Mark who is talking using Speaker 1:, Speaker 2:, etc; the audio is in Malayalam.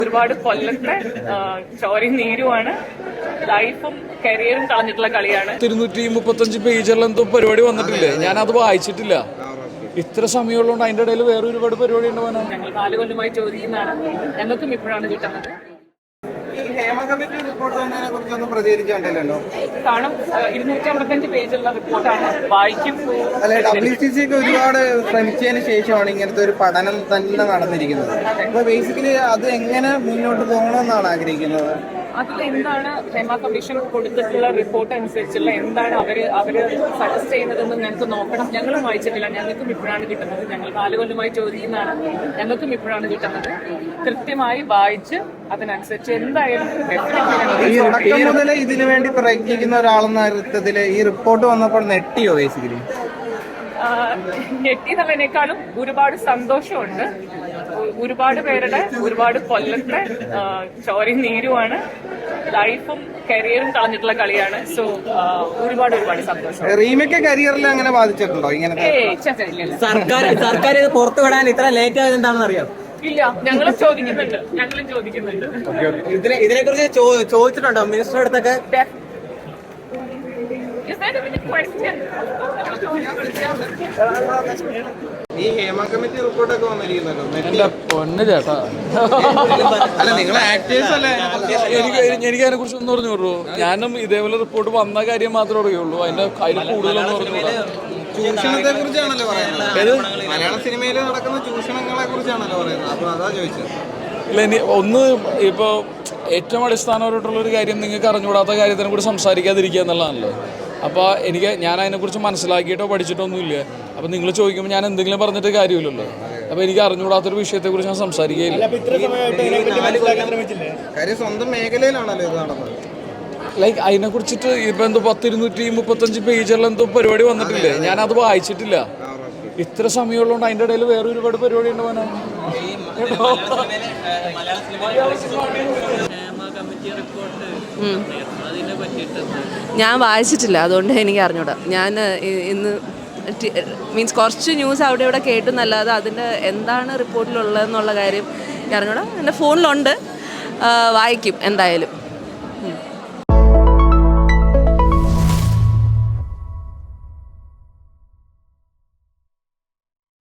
Speaker 1: ഒരുപാട് കൊല്ലത്തെ ചോരയും നീരുമാണ്. ലൈഫും കരിയറും കളഞ്ഞിട്ടുള്ള കളിയാണ്. 235 പേജുള്ള എന്തോ പരിപാടി വന്നിട്ടില്ലേ, ഞാനത് വായിച്ചിട്ടില്ല. ഇത്ര സമയമുള്ളതുകൊണ്ട് അതിന്റെ ഇടയിൽ വേറെ ഒരുപാട് പരിപാടി ഉണ്ടാവാനാണ്. ഞങ്ങൾ 4 കൊല്ലമായി ചോദിക്കുന്നതാണ്, ഞങ്ങൾക്കും ഇപ്പോഴാണ് കിട്ടുന്നത്. കാരണം 255 പേജുള്ള റിപ്പോർട്ടാണ്, വായിക്കും.
Speaker 2: WCC ഒരുപാട് ശ്രമിച്ചതിന് ശേഷമാണ് ഇങ്ങനത്തെ ഒരു പഠനം തന്നെ നടന്നിരിക്കുന്നത്. അപ്പൊ ബേസിക്കലി അത് എങ്ങനെ മുന്നോട്ട് പോകണമെന്നാണ് ആഗ്രഹിക്കുന്നത്.
Speaker 1: അതിലെന്താണ് ഹേമ കമ്മീഷൻ കൊടുത്തിട്ടുള്ള റിപ്പോർട്ട് അനുസരിച്ചുള്ള എന്താണ് അവര് സജസ്റ്റ് ചെയ്യുന്നതെന്ന് ഞങ്ങൾക്ക് നോക്കണം. ഞങ്ങളും വായിച്ചിട്ടില്ല, ഞങ്ങൾക്കും ഇപ്പോഴാണ് കിട്ടുന്നത്. ഞങ്ങൾ 4 കൊല്ലമായി ചോദിക്കുന്നതാണ്, ഞങ്ങൾക്കും ഇപ്പോഴാണ് കിട്ടുന്നത്. കൃത്യമായി വായിച്ച് അതിനനുസരിച്ച് എന്തായാലും
Speaker 2: ഇതിനു വേണ്ടി പ്രയത്നിക്കുന്ന ഒരാളെന്ന അർത്ഥത്തില് ഈ റിപ്പോർട്ട് വന്നപ്പോൾ നെട്ടിയോ? ബേസിക്കലി
Speaker 1: ഞെട്ടി എന്നുള്ളതിനേക്കാളും ഒരുപാട് സന്തോഷമുണ്ട്. ഒരുപാട് പേരുടെ ഒരുപാട് കൊല്ലത്തെ ചോരയും നീരുമാണ്. ലൈഫും കരിയറും കളഞ്ഞിട്ടുള്ള കളിയാണ്. സോ ഒരുപാട് സന്തോഷം.
Speaker 2: റീമേക്ക് കരിയറിൽ അങ്ങനെ ബാധിച്ചിട്ടുണ്ടോ ഇങ്ങനെ?
Speaker 3: സർക്കാർ ഇത് പുറത്തു വിടാൻ ഇത്ര ലേറ്റ് ആയത് എന്താണെന്ന് അറിയാം?
Speaker 1: ഇല്ല, ഞങ്ങളും ചോദിക്കുന്നുണ്ട്.
Speaker 3: ഇതിനെ കുറിച്ച് ചോദിച്ചിട്ടുണ്ടോ മിനിസ്റ്ററുടെ അടുത്തൊക്കെ?
Speaker 2: ഈ ഹേമ കമ്മിറ്റി റിപ്പോർട്ടൊക്കെ വന്നിരിക്കുന്നല്ലോ.
Speaker 4: എന്റെ പൊന്ന് ചേട്ടാ,
Speaker 2: അല്ല നിങ്ങൾ ആക്ടേഴ്സ് അല്ലേ?
Speaker 4: എനിക്ക് അതിനെ കുറിച്ച് ഒന്നും പറഞ്ഞോളൂ. ഞാനും ഇതേപോലെ റിപ്പോർട്ട് വന്ന കാര്യം മാത്രമേ അറിയുള്ളൂ. അതിൽ കൂടുതലൊന്നും പറഞ്ഞോളൂ.
Speaker 2: ചൂഷണത്തെ കുറിച്ചാണല്ലോ പറയുന്നത്. മലയാള സിനിമയിൽ നടക്കുന്ന ചൂഷണങ്ങളെ കുറിച്ചാണല്ലോ പറയുന്നത്. അപ്പൊ അതാ ചോദിച്ചത്.
Speaker 4: ഇല്ല, ഒന്ന് ഇപ്പോൾ ഏറ്റവും അടിസ്ഥാനപരമായിട്ടുള്ളൊരു കാര്യം നിങ്ങൾക്ക് അറിഞ്ഞുകൂടാത്ത കാര്യത്തിനെ കൂടി സംസാരിക്കാതിരിക്കുക എന്നുള്ളതാണല്ലോ. അപ്പോൾ ഞാൻ അതിനെക്കുറിച്ച് മനസ്സിലാക്കിയിട്ടോ പഠിച്ചിട്ടോ ഒന്നുമില്ല. അപ്പോൾ നിങ്ങൾ ചോദിക്കുമ്പോൾ ഞാൻ എന്തെങ്കിലും പറഞ്ഞിട്ട് കാര്യമില്ലല്ലോ. അപ്പോൾ എനിക്ക് അറിഞ്ഞുകൂടാത്തൊരു വിഷയത്തെക്കുറിച്ച് ഞാൻ സംസാരിക്കുകയില്ല.
Speaker 2: സ്വന്തം മേഖലയിലാണല്ലോ ഇത് നടന്നത്.
Speaker 4: ലൈക്ക് അതിനെക്കുറിച്ചിട്ട് ഇപ്പം എന്തോ 235 പേജുള്ള എന്തോ പരിപാടി വന്നിട്ടില്ലേ, ഞാനത് വായിച്ചിട്ടില്ല. ഇത്ര സമയമുള്ളതുകൊണ്ട് അതിന്റെ ഇടയിൽ വേറെ ഒരുപാട് പരിപാടി ഉണ്ടാവാനാണ്.
Speaker 5: ഞാൻ വായിച്ചിട്ടില്ല, അതുകൊണ്ട് എനിക്ക് അറിഞ്ഞൂടാ. ഞാൻ ഇന്ന് മീൻസ് കുറച്ച് ന്യൂസ് അവിടെ ഇവിടെ കേട്ടെന്നല്ലാതെ അതിൻ്റെ എന്താണ് റിപ്പോർട്ടിലുള്ളതെന്നുള്ള കാര്യം അറിഞ്ഞൂടാ. എൻ്റെ ഫോണിലുണ്ട്, വായിക്കും എന്തായാലും.